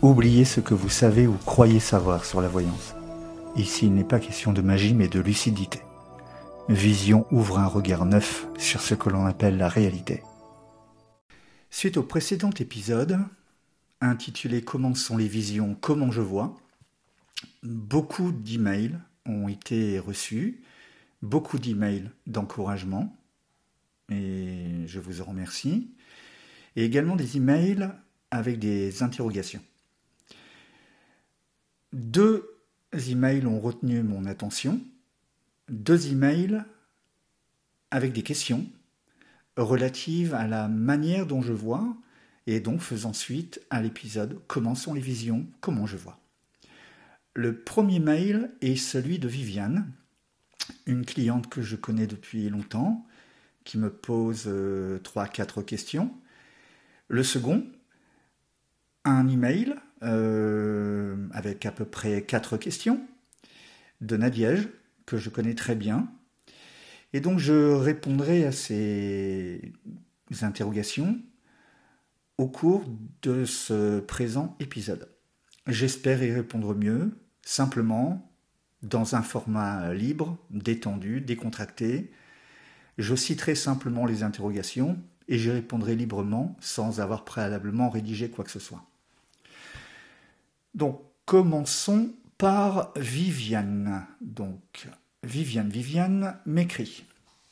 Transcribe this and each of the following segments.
Oubliez ce que vous savez ou croyez savoir sur la voyance. Ici, il n'est pas question de magie, mais de lucidité. Vision ouvre un regard neuf sur ce que l'on appelle la réalité. Suite au précédent épisode, intitulé « Comment sont les visions, comment je vois ?», beaucoup d'emails ont été reçus, beaucoup d'emails d'encouragement, et je vous en remercie, et également des emails avec des interrogations. 2 emails ont retenu mon attention, 2 emails avec des questions relatives à la manière dont je vois, et donc faisant suite à l'épisode « Comment sont les visions, comment je vois ?» Le premier mail est celui de Viviane, une cliente que je connais depuis longtemps, qui me pose 3-4 questions. Le second, un email avec à peu près 4 questions de Nadège, que je connais très bien. Et donc je répondrai à ces interrogations au cours de ce présent épisode. J'espère y répondre mieux, simplement, dans un format libre, détendu, décontracté. Je citerai simplement les interrogations et j'y répondrai librement sans avoir préalablement rédigé quoi que ce soit. Donc, commençons par Viviane. Donc, Viviane m'écrit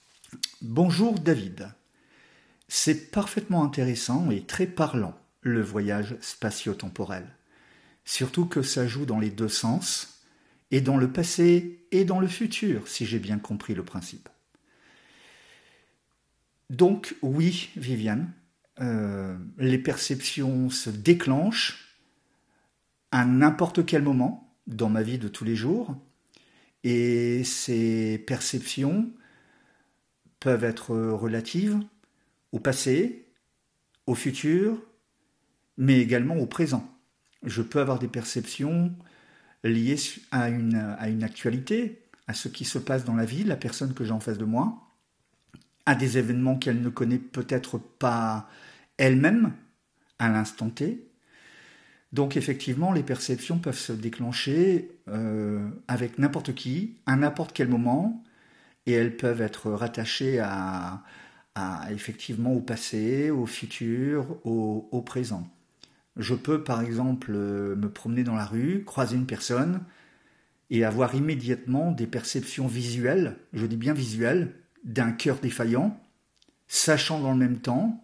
« Bonjour David. C'est parfaitement intéressant et très parlant, le voyage spatio-temporel. Surtout que ça joue dans les 2 sens, et dans le passé et dans le futur, si j'ai bien compris le principe. » Donc, oui, Viviane, les perceptions se déclenchent à n'importe quel moment dans ma vie de tous les jours, et ces perceptions peuvent être relatives au passé, au futur, mais également au présent. Je peux avoir des perceptions liées à une actualité, à ce qui se passe dans la vie, la personne que j'ai en face de moi, à des événements qu'elle ne connaît peut-être pas elle-même à l'instant T. Donc effectivement, les perceptions peuvent se déclencher avec n'importe qui, à n'importe quel moment, et elles peuvent être rattachées effectivement au passé, au futur, au présent. Je peux par exemple me promener dans la rue, croiser une personne, et avoir immédiatement des perceptions visuelles, je dis bien visuelles, d'un cœur défaillant, sachant dans le même temps,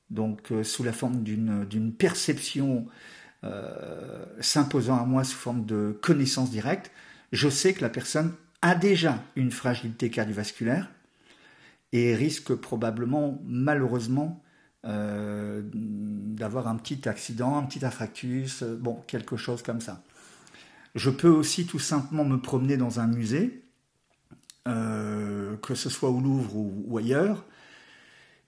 donc sous la forme d'une perception s'imposant à moi sous forme de connaissance directe, je sais que la personne a déjà une fragilité cardiovasculaire et risque probablement, malheureusement, d'avoir un petit accident, un petit infarctus, quelque chose comme ça. Je peux aussi tout simplement me promener dans un musée, que ce soit au Louvre ou ailleurs,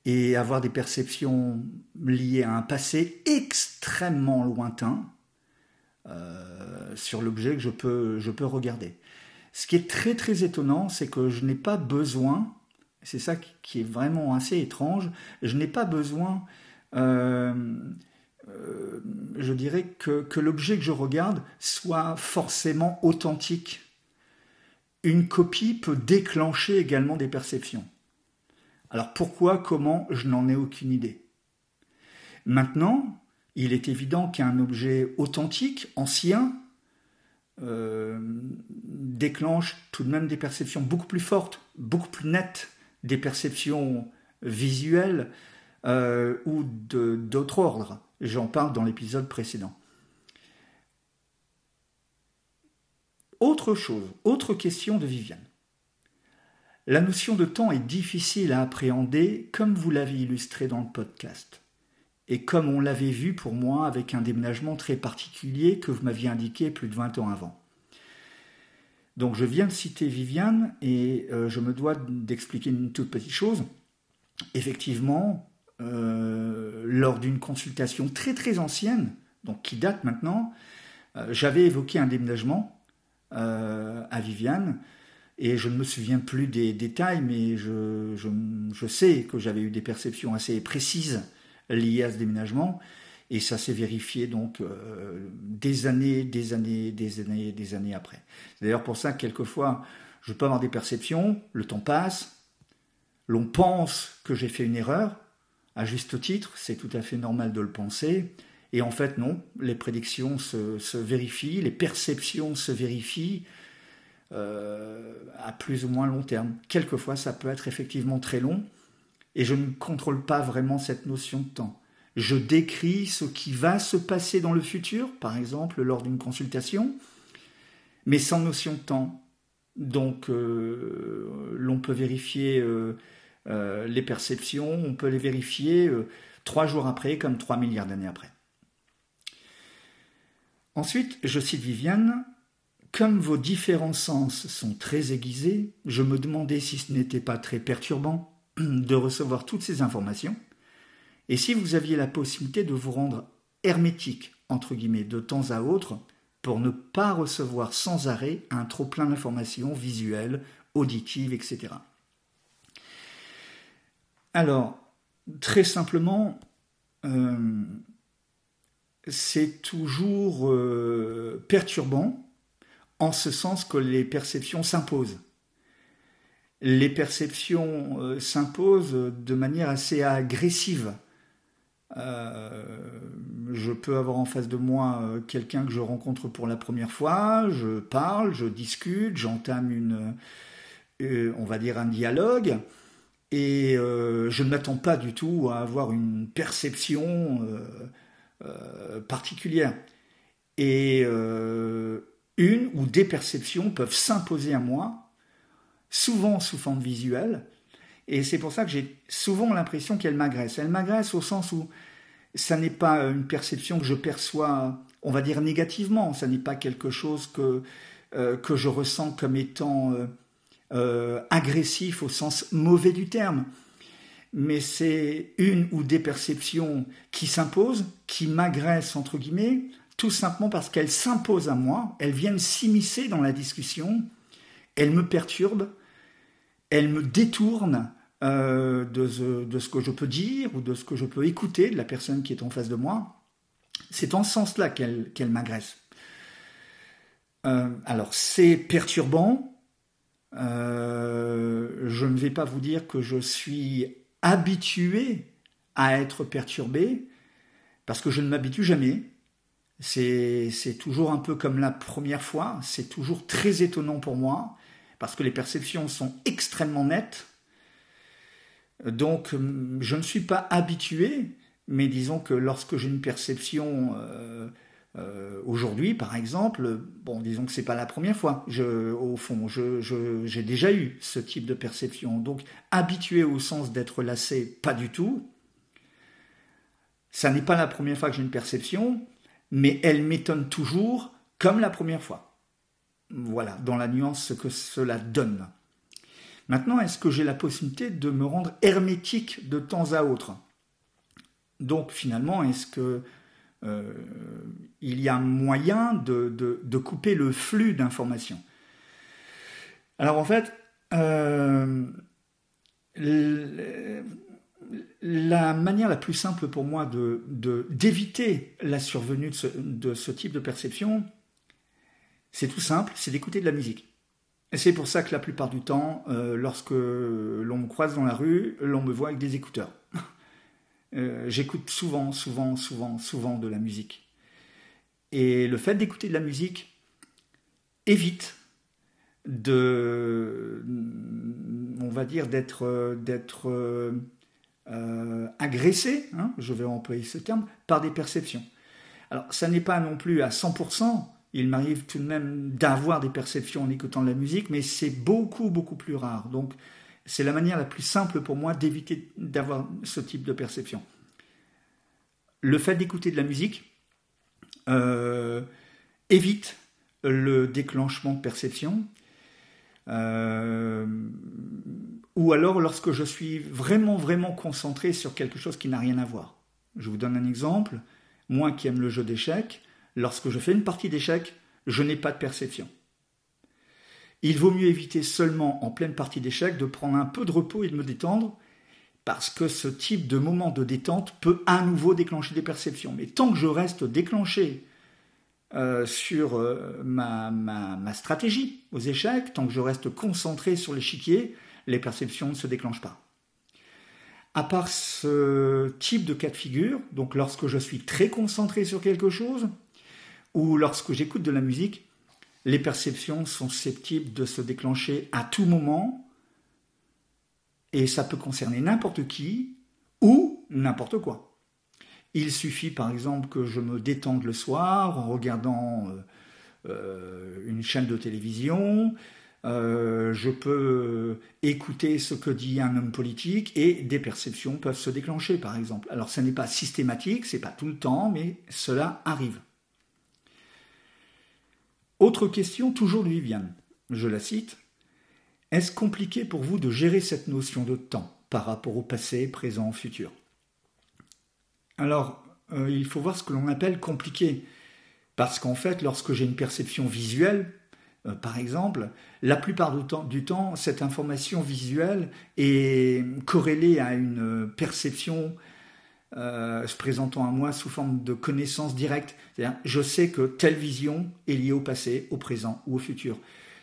et avoir des perceptions liées à un passé extrêmement lointain sur l'objet que je peux regarder. Ce qui est très très étonnant, c'est que je n'ai pas besoin, c'est ça qui est vraiment assez étrange, je n'ai pas besoin, je dirais que l'objet que je regarde soit forcément authentique. Une copie peut déclencher également des perceptions. Alors pourquoi, comment, je n'en ai aucune idée. Maintenant, il est évident qu'un objet authentique, ancien, déclenche tout de même des perceptions beaucoup plus fortes, beaucoup plus nettes, des perceptions visuelles ou d'autre ordre. J'en parle dans l'épisode précédent. Autre question de Viviane. La notion de temps est difficile à appréhender comme vous l'avez illustré dans le podcast et comme on l'avait vu pour moi avec un déménagement très particulier que vous m'aviez indiqué plus de 20 ans avant. Donc je viens de citer Viviane et je me dois d'expliquer une toute petite chose. Effectivement, lors d'une consultation très très ancienne, donc qui date maintenant, j'avais évoqué un déménagement à Viviane. Et je ne me souviens plus des détails, mais je sais que j'avais eu des perceptions assez précises liées à ce déménagement. Et ça s'est vérifié donc des années après. C'est d'ailleurs pour ça que quelquefois, je peux avoir des perceptions, le temps passe, l'on pense que j'ai fait une erreur, à juste titre, c'est tout à fait normal de le penser, et en fait non, les prédictions se vérifient, les perceptions se vérifient, à plus ou moins long terme. Quelquefois, ça peut être effectivement très long, et je ne contrôle pas vraiment cette notion de temps. Je décris ce qui va se passer dans le futur, par exemple lors d'une consultation, mais sans notion de temps. Donc, l'on peut vérifier les perceptions, on peut les vérifier 3 jours après, comme 3 milliards d'années après. Ensuite, je cite Viviane, « Comme vos différents sens sont très aiguisés, je me demandais si ce n'était pas très perturbant de recevoir toutes ces informations, et si vous aviez la possibilité de vous rendre hermétique, entre guillemets, de temps à autre, pour ne pas recevoir sans arrêt un trop-plein d'informations visuelles, auditives, etc. » Alors, très simplement, c'est toujours perturbant, en ce sens que les perceptions s'imposent. Les perceptions s'imposent de manière assez agressive. Je peux avoir en face de moi quelqu'un que je rencontre pour la première fois, je parle, je discute, j'entame on va dire un dialogue, et je ne m'attends pas du tout à avoir une perception particulière. Et une ou des perceptions peuvent s'imposer à moi, souvent sous forme visuelle, et c'est pour ça que j'ai souvent l'impression qu'elle m'agresse. Elle m'agresse au sens où ça n'est pas une perception que je perçois, on va dire négativement, ça n'est pas quelque chose que je ressens comme étant agressif au sens mauvais du terme, mais c'est une ou des perceptions qui s'imposent, qui m'agressent entre guillemets, tout simplement parce qu'elles s'imposent à moi, elles viennent s'immiscer dans la discussion, elles me perturbent, elles me détournent de ce que je peux dire ou de ce que je peux écouter de la personne qui est en face de moi. C'est en ce sens-là qu'elle m'agresse. Alors c'est perturbant. Je ne vais pas vous dire que je suis habitué à être perturbé, parce que je ne m'habitue jamais. C'est toujours un peu comme la première fois, c'est toujours très étonnant pour moi, parce que les perceptions sont extrêmement nettes. Donc, je ne suis pas habitué, mais disons que lorsque j'ai une perception aujourd'hui, par exemple, bon, disons que c'est pas la première fois. Au fond, j'ai déjà eu ce type de perception. Donc, habitué au sens d'être lassé, pas du tout. Ça n'est pas la première fois que j'ai une perception, mais elle m'étonne toujours comme la première fois. Voilà, dans la nuance, ce que cela donne. Maintenant, est-ce que j'ai la possibilité de me rendre hermétique de temps à autre? Donc, finalement, est-ce que il y a moyen de couper le flux d'informations? Alors, en fait, la manière la plus simple pour moi d'éviter la survenue de ce type de perception, c'est tout simple, c'est d'écouter de la musique. Et c'est pour ça que la plupart du temps, lorsque l'on me croise dans la rue, l'on me voit avec des écouteurs. J'écoute souvent de la musique. Et le fait d'écouter de la musique évite on va dire, d'être agressé, hein, je vais employer ce terme, par des perceptions. Alors, ça n'est pas non plus à 100%, il m'arrive tout de même d'avoir des perceptions en écoutant de la musique, mais c'est beaucoup plus rare. Donc, c'est la manière la plus simple pour moi d'éviter d'avoir ce type de perception. Le fait d'écouter de la musique évite le déclenchement de perception, ou alors lorsque je suis vraiment concentré sur quelque chose qui n'a rien à voir. Je vous donne un exemple. Moi qui aime le jeu d'échecs, lorsque je fais une partie d'échecs, je n'ai pas de perception. Il vaut mieux éviter seulement en pleine partie d'échecs de prendre un peu de repos et de me détendre, parce que ce type de moment de détente peut à nouveau déclencher des perceptions. Mais tant que je reste déclenché sur ma stratégie aux échecs, tant que je reste concentré sur l'échiquier, les perceptions ne se déclenchent pas. À part ce type de cas de figure, donc lorsque je suis très concentré sur quelque chose, ou lorsque j'écoute de la musique, les perceptions sont susceptibles de se déclencher à tout moment, et ça peut concerner n'importe qui ou n'importe quoi. Il suffit par exemple que je me détende le soir en regardant une chaîne de télévision, je peux écouter ce que dit un homme politique et des perceptions peuvent se déclencher par exemple. Alors ce n'est pas systématique, ce n'est pas tout le temps, mais cela arrive. Autre question, toujours de Viviane, je la cite. Est-ce compliqué pour vous de gérer cette notion de temps par rapport au passé, présent, futur? Alors, il faut voir ce que l'on appelle compliqué. Parce qu'en fait, lorsque j'ai une perception visuelle, par exemple, la plupart du temps, cette information visuelle est corrélée à une perception se présentant à moi sous forme de connaissance directe. C'est-à-dire, je sais que telle vision est liée au passé, au présent ou au futur.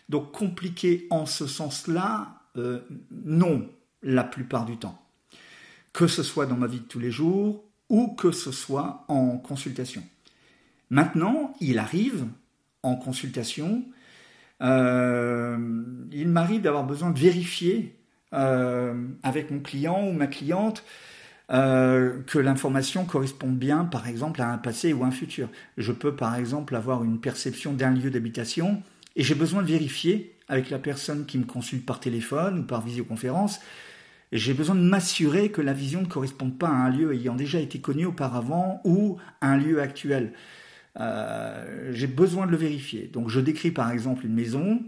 Donc compliqué en ce sens-là, non, la plupart du temps. Que ce soit dans ma vie de tous les jours ou que ce soit en consultation. Maintenant, il arrive en consultation, il m'arrive d'avoir besoin de vérifier avec mon client ou ma cliente que l'information corresponde bien, par exemple, à un passé ou un futur. Je peux, par exemple, avoir une perception d'un lieu d'habitation et j'ai besoin de vérifier avec la personne qui me consulte par téléphone ou par visioconférence. J'ai besoin de m'assurer que la vision ne corresponde pas à un lieu ayant déjà été connu auparavant ou à un lieu actuel. J'ai besoin de le vérifier. Donc je décris par exemple une maison.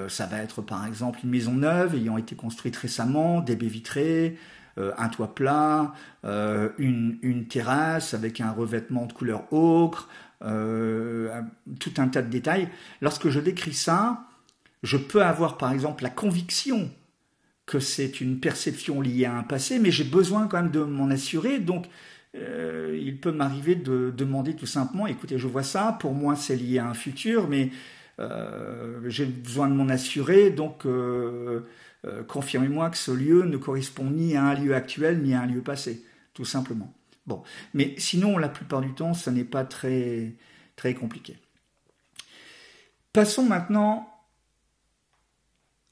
Ça va être par exemple une maison neuve ayant été construite récemment, des baies vitrées, un toit plat, une terrasse avec un revêtement de couleur ocre, tout un tas de détails. Lorsque je décris ça, je peux avoir par exemple la conviction que c'est une perception liée à un passé, mais j'ai besoin quand même de m'en assurer. Donc il peut m'arriver de demander tout simplement, écoutez, je vois ça, pour moi c'est lié à un futur, mais j'ai besoin de m'en assurer, donc confirmez-moi que ce lieu ne correspond ni à un lieu actuel ni à un lieu passé, tout simplement. Bon, mais sinon, la plupart du temps, ça n'est pas très, très compliqué. Passons maintenant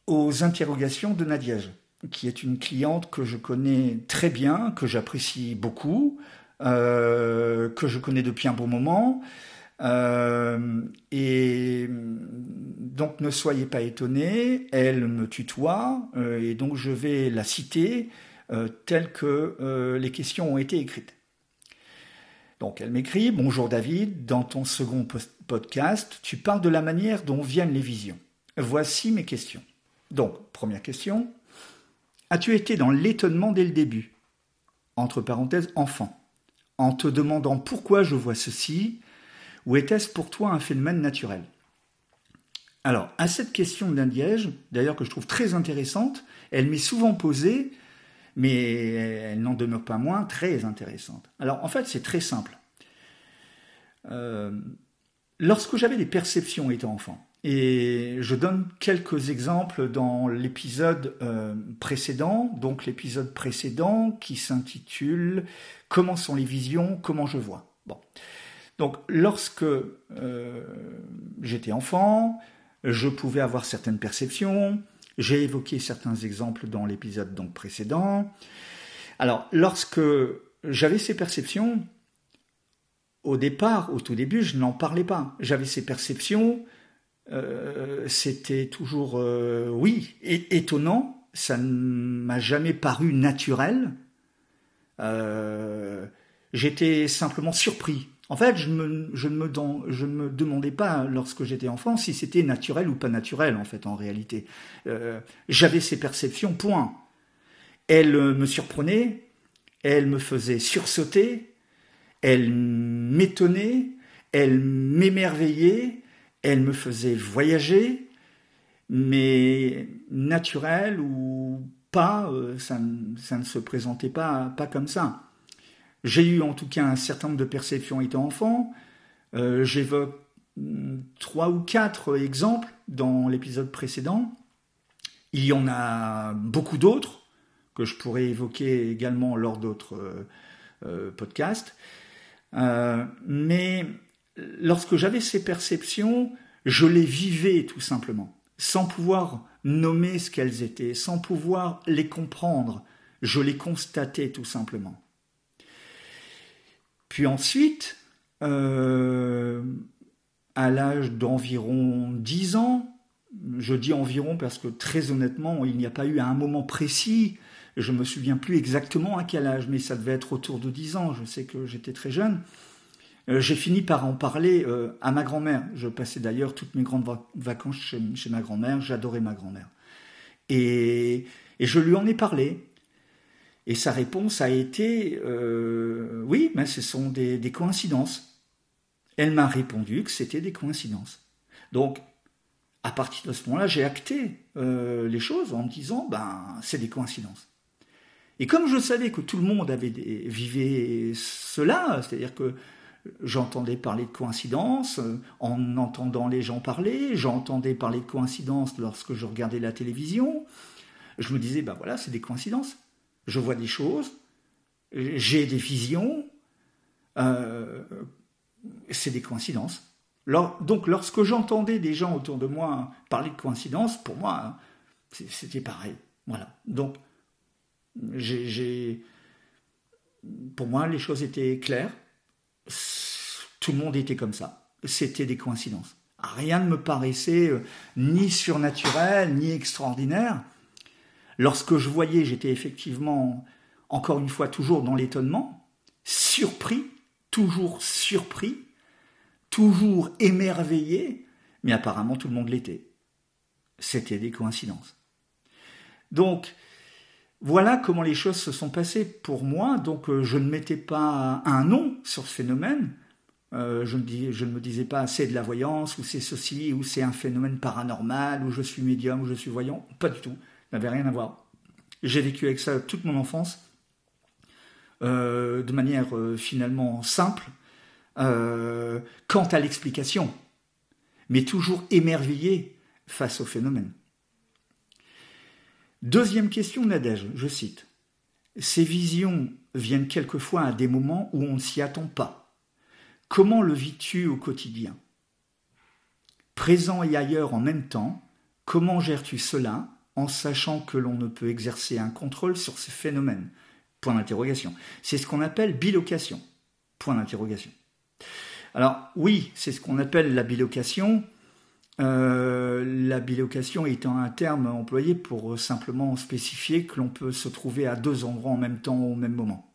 aux interrogations de Nadège, qui est une cliente que je connais très bien, que j'apprécie beaucoup, que je connais depuis un bon moment. Et donc ne soyez pas étonnés, elle me tutoie et donc je vais la citer telle que les questions ont été écrites. Donc elle m'écrit: Bonjour David, dans ton second podcast, tu parles de la manière dont viennent les visions. Voici mes questions. Donc, première question, as-tu été dans l'étonnement dès le début, entre parenthèses enfant, en te demandant pourquoi je vois ceci, ou était-ce pour toi un phénomène naturel? Alors, à cette question de Nadège, d'ailleurs que je trouve très intéressante, elle m'est souvent posée, mais elle n'en demeure pas moins très intéressante. Alors, en fait, c'est très simple. Lorsque j'avais des perceptions étant enfant, et je donne quelques exemples dans l'épisode précédent, donc l'épisode précédent qui s'intitule « Comment sont les visions, comment je vois ?» Bon. Donc, lorsque j'étais enfant, je pouvais avoir certaines perceptions. J'ai évoqué certains exemples dans l'épisode donc précédent. Alors, lorsque j'avais ces perceptions, au départ, au tout début, je n'en parlais pas. J'avais ces perceptions, c'était toujours, oui, étonnant. Ça ne m'a jamais paru naturel. J'étais simplement surpris. En fait, je ne me demandais pas, lorsque j'étais enfant, si c'était naturel ou pas naturel, en fait, en réalité. J'avais ces perceptions, point. Elles me surprenaient, elles me faisaient sursauter, elles m'étonnaient, elles m'émerveillaient, elles me faisaient voyager, mais naturel ou pas, ça ne se présentait pas comme ça. J'ai eu en tout cas un certain nombre de perceptions étant enfant. J'évoque 3 ou 4 exemples dans l'épisode précédent. Il y en a beaucoup d'autres que je pourrais évoquer également lors d'autres podcasts. Mais lorsque j'avais ces perceptions, je les vivais tout simplement, sans pouvoir nommer ce qu'elles étaient, sans pouvoir les comprendre. Je les constatais tout simplement. Puis ensuite, à l'âge d'environ 10 ans, je dis environ parce que très honnêtement, il n'y a pas eu à un moment précis, je ne me souviens plus exactement à quel âge, mais ça devait être autour de 10 ans, je sais que j'étais très jeune, j'ai fini par en parler à ma grand-mère. Je passais d'ailleurs toutes mes grandes vacances chez ma grand-mère, j'adorais ma grand-mère. Et je lui en ai parlé. Et sa réponse a été oui, mais ce sont des coïncidences. Elle m'a répondu que c'était des coïncidences. Donc, à partir de ce moment-là, j'ai acté les choses en me disant, c'est des coïncidences. Et comme je savais que tout le monde vivait cela, c'est-à-dire que j'entendais parler de coïncidences en entendant les gens parler, j'entendais parler de coïncidences lorsque je regardais la télévision, je me disais, voilà, c'est des coïncidences. Je vois des choses, j'ai des visions, c'est des coïncidences. Donc, lorsque j'entendais des gens autour de moi parler de coïncidences, pour moi, c'était pareil. Voilà. Donc, pour moi, les choses étaient claires. Tout le monde était comme ça. C'était des coïncidences. Rien ne me paraissait ni surnaturel, ni extraordinaire. Lorsque je voyais, j'étais effectivement, encore une fois, toujours dans l'étonnement, surpris, toujours émerveillé, mais apparemment tout le monde l'était. C'était des coïncidences. Donc, voilà comment les choses se sont passées pour moi. Donc, je ne mettais pas un nom sur ce phénomène. Je ne me disais pas c'est de la voyance, ou c'est ceci, ou c'est un phénomène paranormal, ou je suis médium, ou je suis voyant. Pas du tout. Ça n'avait rien à voir. J'ai vécu avec ça toute mon enfance, de manière finalement simple, quant à l'explication, mais toujours émerveillé face au phénomène. Deuxième question, Nadège, je cite. Ces visions viennent quelquefois à des moments où on ne s'y attend pas. Comment le vis-tu au quotidien ? Présent et ailleurs en même temps, comment gères-tu cela en sachant que l'on ne peut exercer un contrôle sur ces phénomènes ? Point d'interrogation. C'est ce qu'on appelle bilocation. Point d'interrogation. Alors oui, c'est ce qu'on appelle la bilocation. La bilocation étant un terme employé pour simplement spécifier que l'on peut se trouver à 2 endroits en même temps au même moment,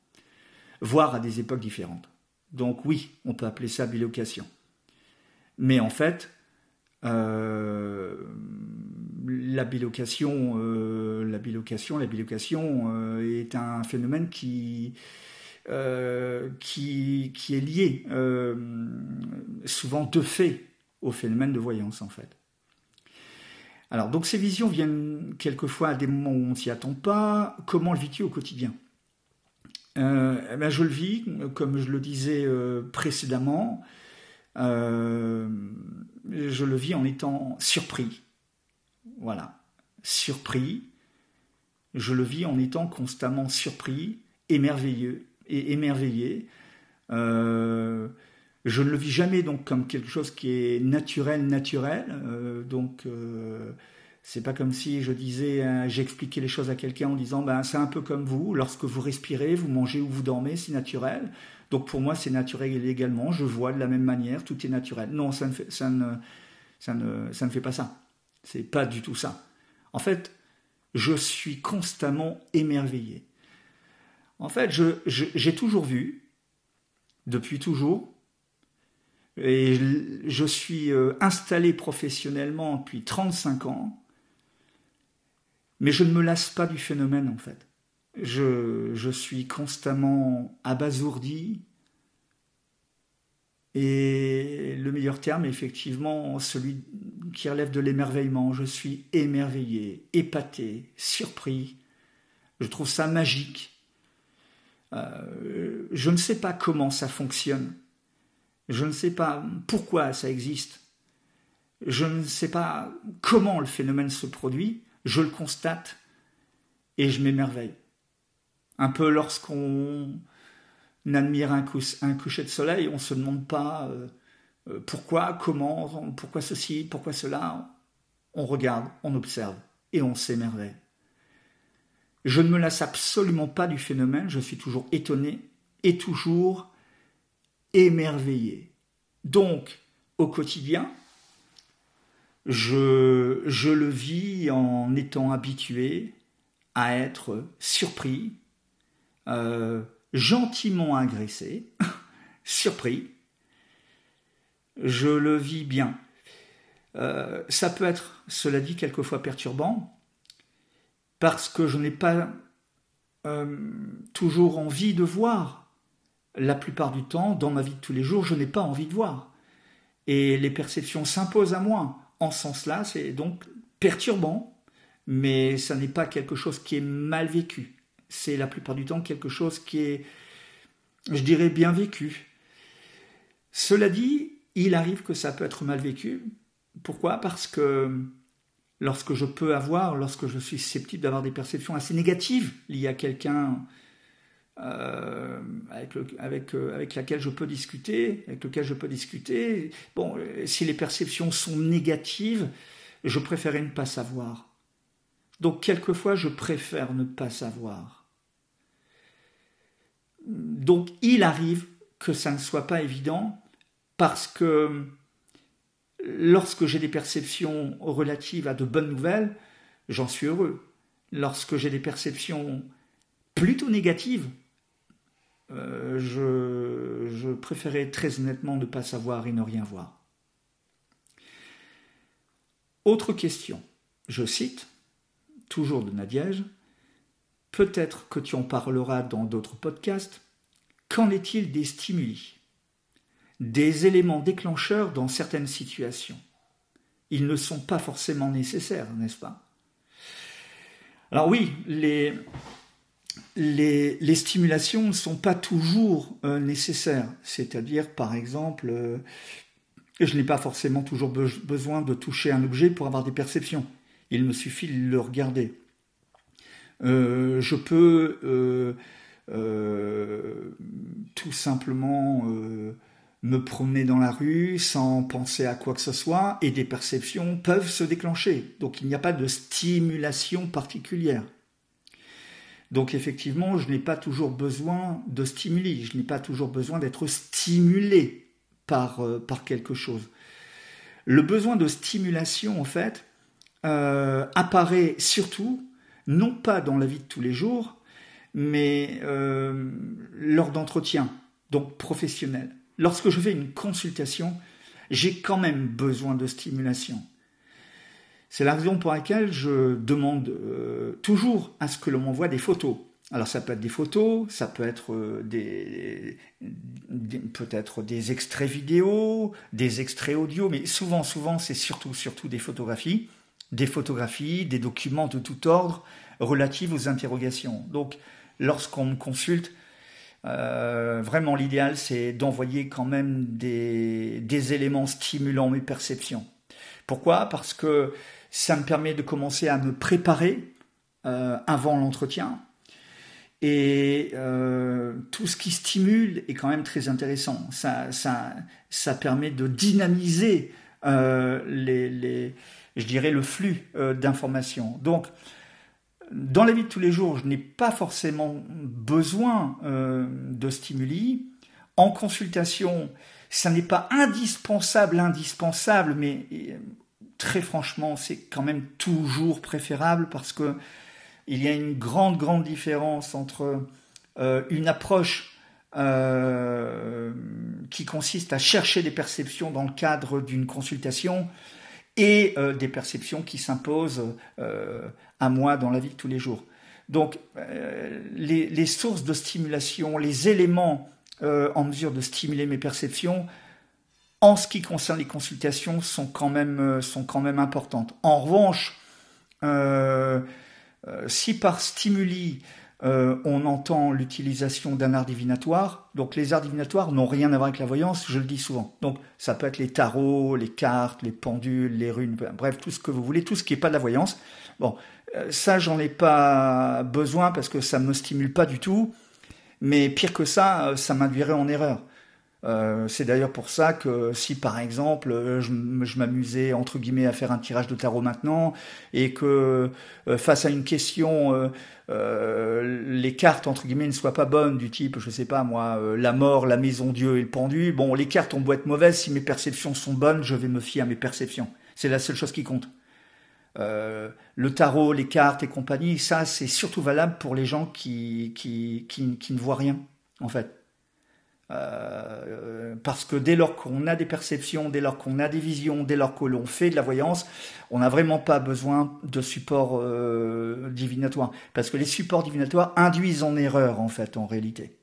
voire à des époques différentes. Donc oui, on peut appeler ça bilocation. Mais en fait, la bilocation est un phénomène qui est lié souvent de fait au phénomène de voyance en fait. Alors donc ces visions viennent quelquefois à des moments où on ne s'y attend pas. Comment le vis-tu au quotidien ? Je le vis, comme je le disais précédemment, je le vis en étant surpris. Voilà, surpris. Je le vis en étant constamment surpris, émerveillé. Je ne le vis jamais donc comme quelque chose qui est naturel. C'est pas comme si je disais, j'expliquais les choses à quelqu'un en disant, c'est un peu comme vous, lorsque vous respirez, vous mangez ou vous dormez, c'est naturel. Donc pour moi, c'est naturel également. Je vois de la même manière, tout est naturel. Non, ça ne fait pas ça. C'est pas du tout ça. En fait, je suis constamment émerveillé. En fait, j'ai toujours vu, depuis toujours, et je suis installé professionnellement depuis 35 ans, mais je ne me lasse pas du phénomène en fait. Je suis constamment abasourdi, et le meilleur terme est effectivement celui qui relève de l'émerveillement. Je suis émerveillé, épaté, surpris Je trouve ça magique. Je ne sais pas comment ça fonctionne. Je ne sais pas pourquoi ça existe. Je ne sais pas comment le phénomène se produit. Je le constate et je m'émerveille. Un peu lorsqu'on admire un coucher de soleil, on ne se demande pas pourquoi, comment, pourquoi ceci, pourquoi cela. On regarde, on observe et on s'émerveille. Je ne me lasse absolument pas du phénomène, je suis toujours étonné et toujours émerveillé. Donc, au quotidien, je le vis en étant habitué à être surpris, gentiment agressé, surpris. Je le vis bien. Ça peut être, cela dit, quelquefois perturbant, parce que je n'ai pas toujours envie de voir. La plupart du temps, dans ma vie de tous les jours, je n'ai pas envie de voir. Et les perceptions s'imposent à moi. En ce sens-là, c'est donc perturbant, mais ça n'est pas quelque chose qui est mal vécu. C'est la plupart du temps quelque chose qui est, je dirais, bien vécu. Cela dit, il arrive que ça peut être mal vécu. Pourquoi ? Parce que lorsque je suis susceptible d'avoir des perceptions assez négatives liées à quelqu'un avec lequel je peux discuter, bon, si les perceptions sont négatives, je préférerais ne pas savoir. Donc, quelquefois, je préfère ne pas savoir. Donc, il arrive que ça ne soit pas évident, parce que lorsque j'ai des perceptions relatives à de bonnes nouvelles, j'en suis heureux. Lorsque j'ai des perceptions plutôt négatives, je préférais très honnêtement ne pas savoir et ne rien voir. Autre question, je cite, toujours de Nadiège, peut-être que tu en parleras dans d'autres podcasts, qu'en est-il des stimuli ? Des éléments déclencheurs dans certaines situations. Ils ne sont pas forcément nécessaires, n'est-ce pas ? Alors oui, les stimulations ne sont pas toujours nécessaires. C'est-à-dire, par exemple, je n'ai pas forcément toujours besoin de toucher un objet pour avoir des perceptions. Il me suffit de le regarder. Je peux tout simplement me promener dans la rue sans penser à quoi que ce soit, et des perceptions peuvent se déclencher. Donc il n'y a pas de stimulation particulière. Donc effectivement, je n'ai pas toujours besoin de stimuli, je n'ai pas toujours besoin d'être stimulé par quelque chose. Le besoin de stimulation, en fait, apparaît surtout, non pas dans la vie de tous les jours, mais lors d'entretiens, donc professionnels. Lorsque je fais une consultation, j'ai quand même besoin de stimulation. C'est la raison pour laquelle je demande toujours à ce que l'on m'envoie des photos. Alors ça peut être des photos, ça peut être peut-être des extraits vidéo, des extraits audio, mais souvent c'est surtout des photographies, des documents de tout ordre relatifs aux interrogations. Donc lorsqu'on me consulte, vraiment l'idéal c'est d'envoyer quand même des éléments stimulant mes perceptions. Pourquoi ? Parce que ça me permet de commencer à me préparer avant l'entretien. Et tout ce qui stimule est quand même très intéressant. Ça permet de dynamiser je dirais le flux d'informations. Donc, dans la vie de tous les jours, je n'ai pas forcément besoin de stimuli. En consultation, ça n'est pas indispensable, mais très franchement, c'est quand même toujours préférable parce que il y a une grande différence entre une approche qui consiste à chercher des perceptions dans le cadre d'une consultation et des perceptions qui s'imposent à moi dans la vie de tous les jours. Donc, les sources de stimulation, les éléments en mesure de stimuler mes perceptions, en ce qui concerne les consultations, sont quand même importantes. En revanche, Si par stimuli, on entend l'utilisation d'un art divinatoire, donc les arts divinatoires n'ont rien à voir avec la voyance, je le dis souvent. Donc ça peut être les tarots, les cartes, les pendules, les runes, bref, tout ce que vous voulez, tout ce qui n'est pas de la voyance. Bon, ça, j'en ai pas besoin parce que ça me stimule pas du tout. Mais pire que ça m'induirait en erreur. C'est d'ailleurs pour ça que si par exemple je m'amusais entre guillemets à faire un tirage de tarot maintenant et que face à une question les cartes entre guillemets ne soient pas bonnes du type je sais pas moi la mort, la maison Dieu et le pendu, bon les cartes ont beau être mauvaises, si mes perceptions sont bonnes je vais me fier à mes perceptions, c'est la seule chose qui compte. Le tarot, les cartes et compagnie, ça c'est surtout valable pour les gens qui ne voient rien en fait. Parce que dès lors qu'on a des perceptions, dès lors qu'on a des visions, dès lors que l'on fait de la voyance, on n'a vraiment pas besoin de support divinatoire. Parce que les supports divinatoires induisent en erreur, en fait, en réalité.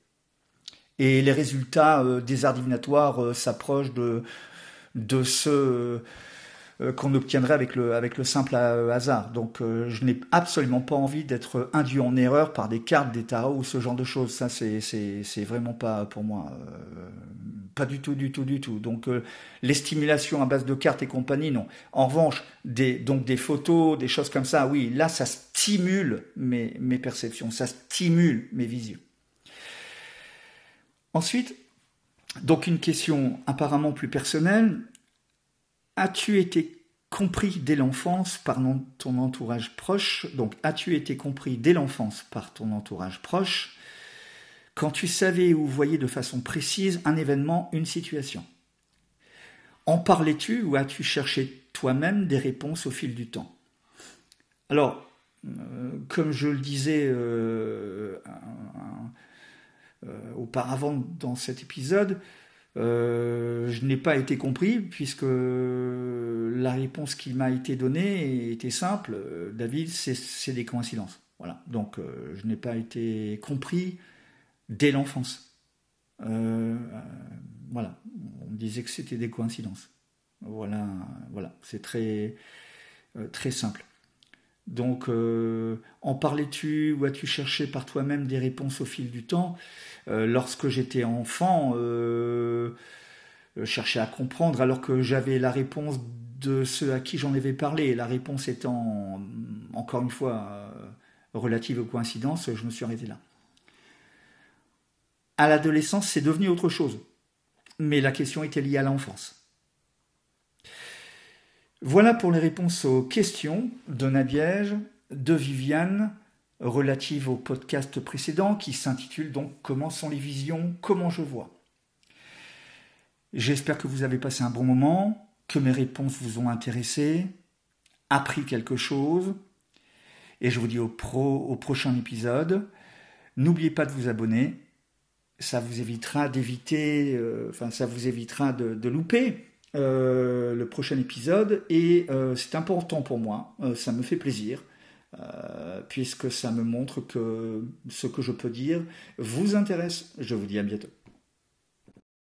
Et les résultats des arts divinatoires s'approchent de ceux qu'on obtiendrait avec le simple hasard. Donc je n'ai absolument pas envie d'être induit en erreur par des cartes, des tarots ou ce genre de choses. Ça, c'est vraiment pas pour moi. Pas du tout, du tout, du tout. Donc les stimulations à base de cartes et compagnie, non. En revanche, des photos, des choses comme ça, oui, là, ça stimule mes perceptions, ça stimule mes visions. Ensuite, donc une question apparemment plus personnelle. As-tu été compris dès l'enfance par ton entourage proche? Donc, as-tu été compris dès l'enfance par ton entourage proche quand tu savais ou voyais de façon précise un événement, une situation? En parlais-tu ou as-tu cherché toi-même des réponses au fil du temps? Alors, comme je le disais auparavant dans cet épisode, je n'ai pas été compris puisque la réponse qui m'a été donnée était simple. David, c'est des coïncidences. Voilà. Donc je n'ai pas été compris dès l'enfance. Voilà. On me disait que c'était des coïncidences. Voilà. C'est très très simple. Donc, en parlais-tu ou as-tu cherché par toi-même des réponses au fil du temps? Lorsque j'étais enfant, je cherchais à comprendre alors que j'avais la réponse de ceux à qui j'en avais parlé. Et la réponse étant, encore une fois, relative aux coïncidences, je me suis arrêté là. À l'adolescence, c'est devenu autre chose. Mais la question était liée à l'enfance. Voilà pour les réponses aux questions de Nadège, de Viviane, relatives au podcast précédent qui s'intitule donc « Comment sont les visions? Comment je vois ?» J'espère que vous avez passé un bon moment, que mes réponses vous ont intéressé, appris quelque chose, et je vous dis au prochain épisode. N'oubliez pas de vous abonner, ça vous évitera de louper le prochain épisode et c'est important pour moi, ça me fait plaisir puisque ça me montre que ce que je peux dire vous intéresse. Je vous dis à bientôt.